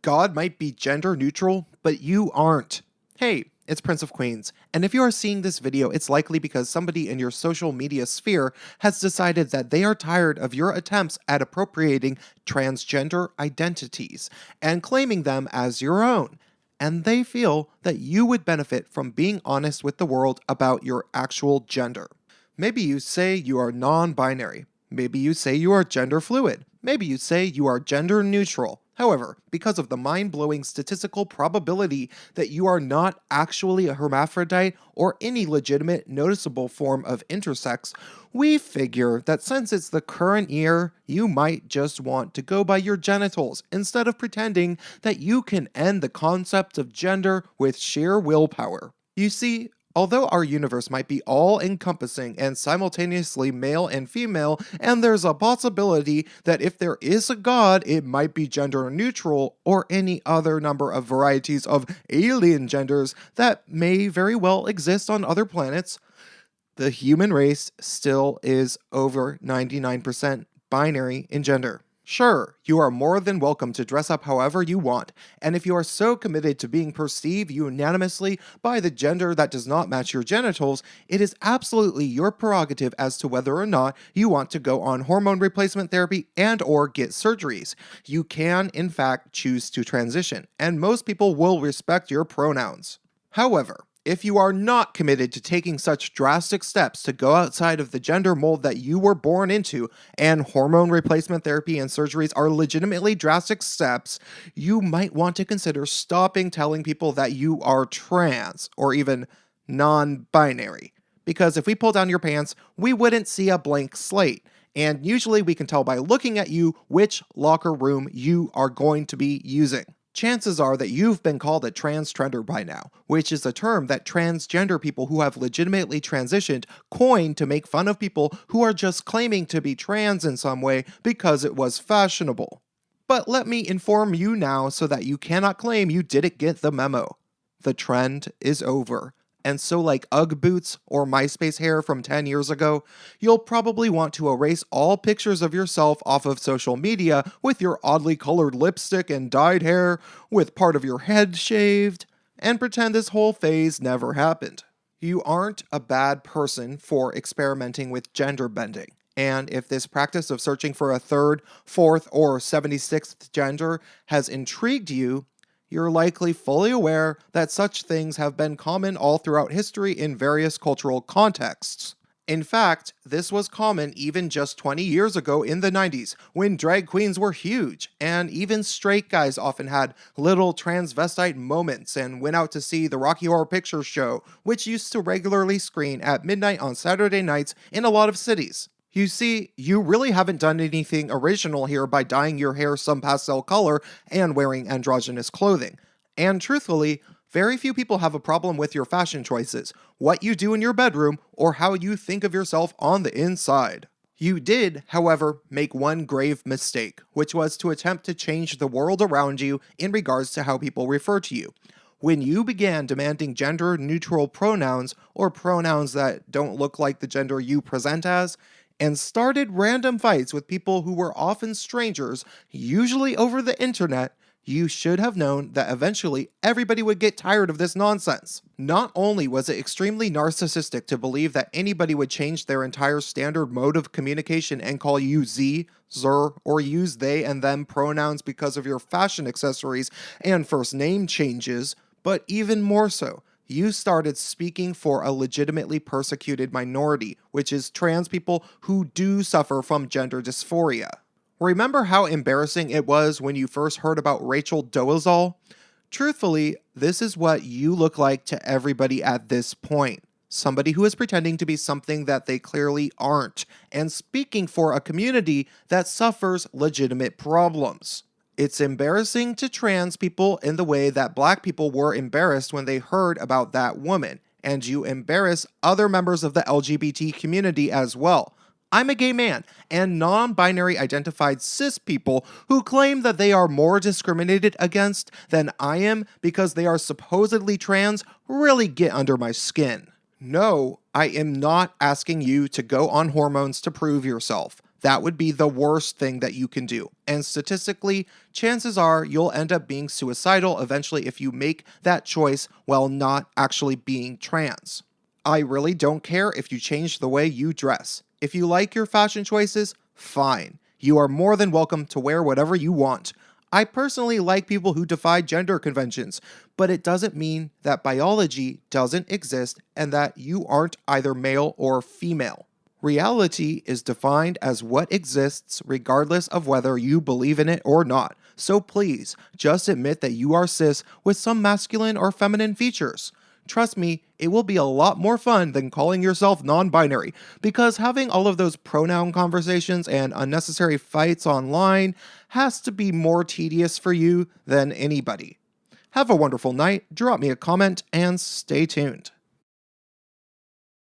God might be gender neutral, but you aren't. Hey, it's Prince of Queens, and if you are seeing this video, it's likely because somebody in your social media sphere has decided that they are tired of your attempts at appropriating transgender identities and claiming them as your own. And they feel that you would benefit from being honest with the world about your actual gender. Maybe you say you are non-binary. Maybe you say you are gender fluid. Maybe you say you are gender neutral. However, because of the mind-blowing statistical probability that you are not actually a hermaphrodite or any legitimate noticeable form of intersex, we figure that since it's the current year, you might just want to go by your genitals instead of pretending that you can end the concept of gender with sheer willpower. You see, although our universe might be all-encompassing and simultaneously male and female, and there's a possibility that if there is a god, it might be gender neutral or any other number of varieties of alien genders that may very well exist on other planets, the human race still is over 99% binary in gender. Sure, you are more than welcome to dress up however you want, and if you are so committed to being perceived unanimously by the gender that does not match your genitals, it is absolutely your prerogative as to whether or not you want to go on hormone replacement therapy and or get surgeries. You can, in fact, choose to transition, and most people will respect your pronouns. However, if you are not committed to taking such drastic steps to go outside of the gender mold that you were born into, and hormone replacement therapy and surgeries are legitimately drastic steps, you might want to consider stopping telling people that you are trans, or even non-binary. Because if we pull down your pants, we wouldn't see a blank slate. And usually we can tell by looking at you which locker room you are going to be using. Chances are that you've been called a transtrender by now, which is a term that transgender people who have legitimately transitioned coined to make fun of people who are just claiming to be trans in some way because it was fashionable. But let me inform you now so that you cannot claim you didn't get the memo. The trend is over. And so like Ugg boots or MySpace hair from 10 years ago, you'll probably want to erase all pictures of yourself off of social media with your oddly colored lipstick and dyed hair, with part of your head shaved, and pretend this whole phase never happened. You aren't a bad person for experimenting with gender bending. And if this practice of searching for a third, fourth, or 76th gender has intrigued you, you're likely fully aware that such things have been common all throughout history in various cultural contexts. In fact, this was common even just 20 years ago in the 90s, when drag queens were huge, and even straight guys often had little transvestite moments and went out to see the Rocky Horror Picture Show, which used to regularly screen at midnight on Saturday nights in a lot of cities. You see, you really haven't done anything original here by dyeing your hair some pastel color and wearing androgynous clothing. And truthfully, very few people have a problem with your fashion choices, what you do in your bedroom, or how you think of yourself on the inside. You did, however, make one grave mistake, which was to attempt to change the world around you in regards to how people refer to you. When you began demanding gender-neutral pronouns, or pronouns that don't look like the gender you present as, and started random fights with people who were often strangers, usually over the internet, you should have known that eventually everybody would get tired of this nonsense. Not only was it extremely narcissistic to believe that anybody would change their entire standard mode of communication and call you Z, Zer, or use they and them pronouns because of your fashion accessories and first name changes, but even more so, you started speaking for a legitimately persecuted minority, which is trans people who do suffer from gender dysphoria. Remember how embarrassing it was when you first heard about Rachel Dolezal? Truthfully, this is what you look like to everybody at this point. Somebody who is pretending to be something that they clearly aren't, and speaking for a community that suffers legitimate problems. It's embarrassing to trans people in the way that black people were embarrassed when they heard about that woman, and you embarrass other members of the LGBT community as well. I'm a gay man, and non-binary identified cis people who claim that they are more discriminated against than I am because they are supposedly trans really get under my skin. No, I am not asking you to go on hormones to prove yourself. That would be the worst thing that you can do. And statistically, chances are you'll end up being suicidal eventually if you make that choice while not actually being trans. I really don't care if you change the way you dress. If you like your fashion choices, fine. You are more than welcome to wear whatever you want. I personally like people who defy gender conventions, but it doesn't mean that biology doesn't exist and that you aren't either male or female. Reality is defined as what exists regardless of whether you believe in it or not. So please, just admit that you are cis with some masculine or feminine features. Trust me, it will be a lot more fun than calling yourself non-binary, because having all of those pronoun conversations and unnecessary fights online has to be more tedious for you than anybody. Have a wonderful night, drop me a comment, and stay tuned.